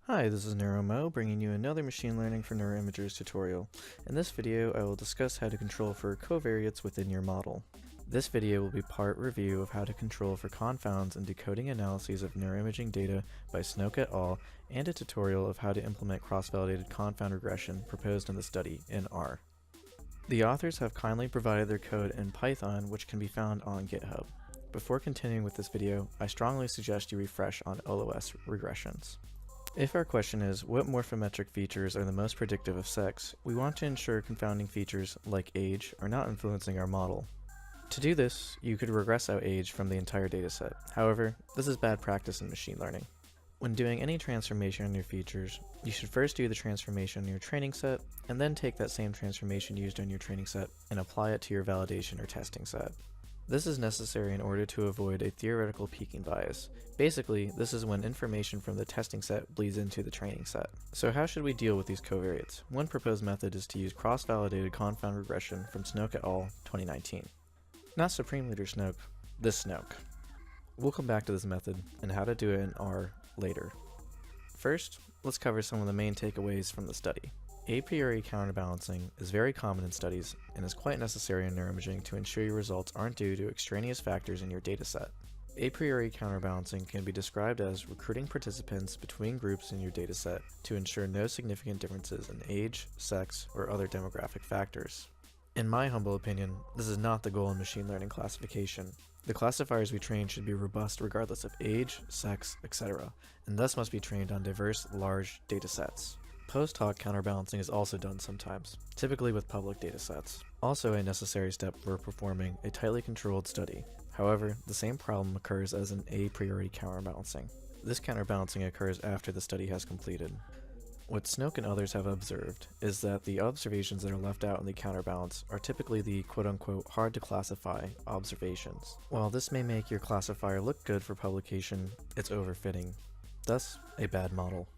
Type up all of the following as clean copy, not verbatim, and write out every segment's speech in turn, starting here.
Hi, this is NeuroMo, bringing you another Machine Learning for Neuroimagers tutorial. In this video, I will discuss how to control for covariates within your model. This video will be part review of how to control for confounds and decoding analyses of neuroimaging data by Snoke et al., and a tutorial of how to implement cross-validated confound regression proposed in the study in R. The authors have kindly provided their code in Python, which can be found on GitHub. Before continuing with this video, I strongly suggest you refresh on LOS regressions. If our question is, what morphometric features are the most predictive of sex, we want to ensure confounding features, like age, are not influencing our model. To do this, you could regress out age from the entire dataset. However, this is bad practice in machine learning. When doing any transformation on your features, you should first do the transformation on your training set, and then take that same transformation used on your training set and apply it to your validation or testing set. This is necessary in order to avoid a theoretical peaking bias. Basically, this is when information from the testing set bleeds into the training set. So how should we deal with these covariates? One proposed method is to use cross-validated confound regression from Snoke et al. 2019. Not Supreme Leader Snoke, this Snoke. We'll come back to this method and how to do it in R later. First, let's cover some of the main takeaways from the study. A priori counterbalancing is very common in studies and is quite necessary in neuroimaging to ensure your results aren't due to extraneous factors in your dataset. A priori counterbalancing can be described as recruiting participants between groups in your dataset to ensure no significant differences in age, sex, or other demographic factors. In my humble opinion, this is not the goal in machine learning classification. The classifiers we train should be robust regardless of age, sex, etc., and thus must be trained on diverse, large datasets. Post-hoc counterbalancing is also done sometimes, typically with public datasets. Also a necessary step for performing a tightly controlled study. However, the same problem occurs as in a priori counterbalancing. This counterbalancing occurs after the study has completed. What Snoke and others have observed is that the observations that are left out in the counterbalance are typically the quote-unquote hard to classify observations. While this may make your classifier look good for publication, it's overfitting, thus a bad model.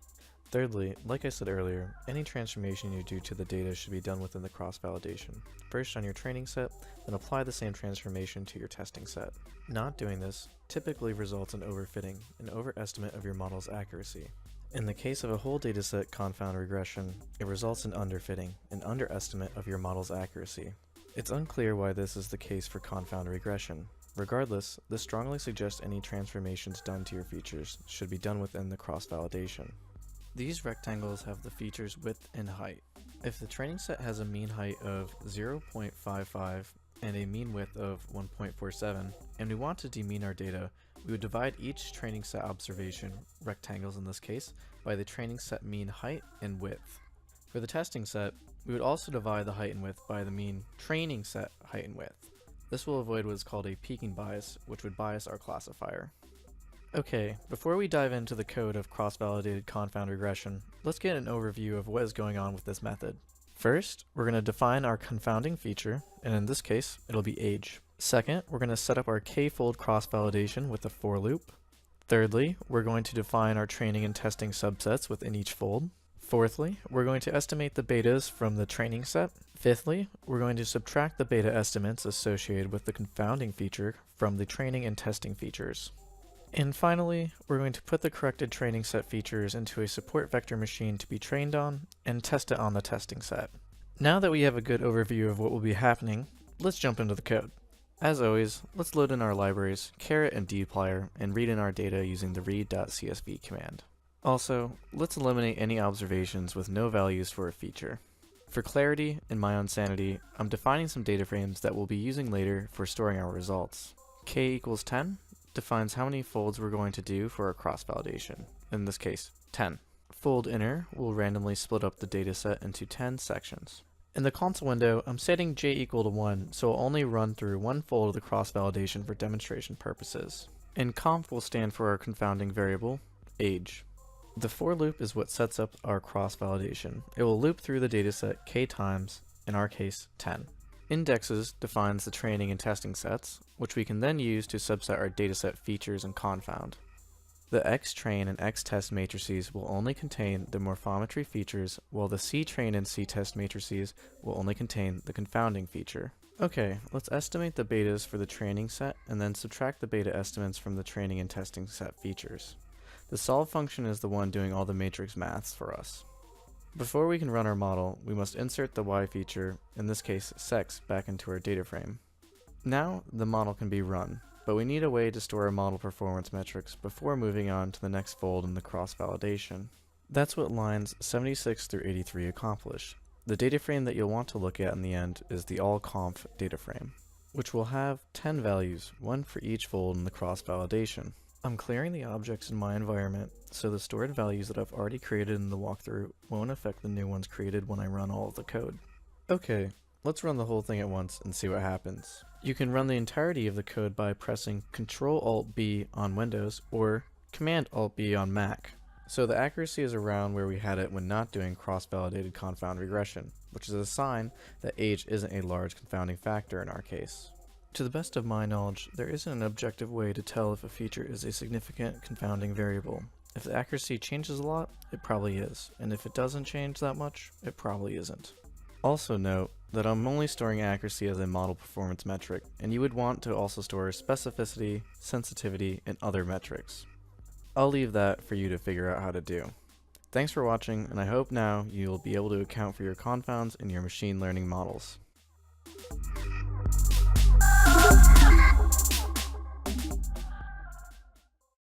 Thirdly, like I said earlier, any transformation you do to the data should be done within the cross-validation. First on your training set, then apply the same transformation to your testing set. Not doing this typically results in overfitting, an overestimate of your model's accuracy. In the case of a whole dataset confound regression, it results in underfitting, an underestimate of your model's accuracy. It's unclear why this is the case for confound regression. Regardless, this strongly suggests any transformations done to your features should be done within the cross-validation. These rectangles have the features width and height. If the training set has a mean height of 0.55 and a mean width of 1.47, and we want to demean our data, we would divide each training set observation, rectangles in this case, by the training set mean height and width. For the testing set, we would also divide the height and width by the mean training set height and width. This will avoid what is called a peaking bias, which would bias our classifier. Okay, before we dive into the code of cross-validated confound regression, let's get an overview of what is going on with this method. First, we're going to define our confounding feature, and in this case, it'll be age. Second, we're going to set up our k-fold cross-validation with a for loop. Thirdly, we're going to define our training and testing subsets within each fold. Fourthly, we're going to estimate the betas from the training set. Fifthly, we're going to subtract the beta estimates associated with the confounding feature from the training and testing features. And finally, we're going to put the corrected training set features into a support vector machine to be trained on, and test it on the testing set. Now that we have a good overview of what will be happening, let's jump into the code. As always, let's load in our libraries, caret and dplyr, and read in our data using the read.csv command. Also, let's eliminate any observations with no values for a feature. For clarity and my own sanity, I'm defining some data frames that we'll be using later for storing our results. K equals 10 defines how many folds we're going to do for our cross-validation, in this case, 10. Fold inner will randomly split up the dataset into 10 sections. In the console window, I'm setting j equal to 1, so I'll only run through one fold of the cross-validation for demonstration purposes. And conf will stand for our confounding variable, age. The for loop is what sets up our cross-validation. It will loop through the dataset k times, in our case, 10. Indexes defines the training and testing sets, which we can then use to subset our dataset features and confound. The xtrain and xtest matrices will only contain the morphometry features, while the ctrain and ctest matrices will only contain the confounding feature. Okay, let's estimate the betas for the training set and then subtract the beta estimates from the training and testing set features. The solve function is the one doing all the matrix maths for us. Before we can run our model, we must insert the y feature, in this case sex, back into our data frame. Now the model can be run, but we need a way to store our model performance metrics before moving on to the next fold in the cross-validation. That's what lines 76 through 83 accomplish. The data frame that you'll want to look at in the end is the all-conf data frame, which will have 10 values, one for each fold in the cross-validation. I'm clearing the objects in my environment, so the stored values that I've already created in the walkthrough won't affect the new ones created when I run all of the code. Okay, let's run the whole thing at once and see what happens. You can run the entirety of the code by pressing Ctrl-Alt-B on Windows or Command-Alt-B on Mac. So the accuracy is around where we had it when not doing cross-validated confound regression, which is a sign that age isn't a large confounding factor in our case. To the best of my knowledge, there isn't an objective way to tell if a feature is a significant confounding variable. If the accuracy changes a lot, it probably is, and if it doesn't change that much, it probably isn't. Also note that I'm only storing accuracy as a model performance metric, and you would want to also store specificity, sensitivity, and other metrics. I'll leave that for you to figure out how to do. Thanks for watching, and I hope now you'll be able to account for your confounds in your machine learning models.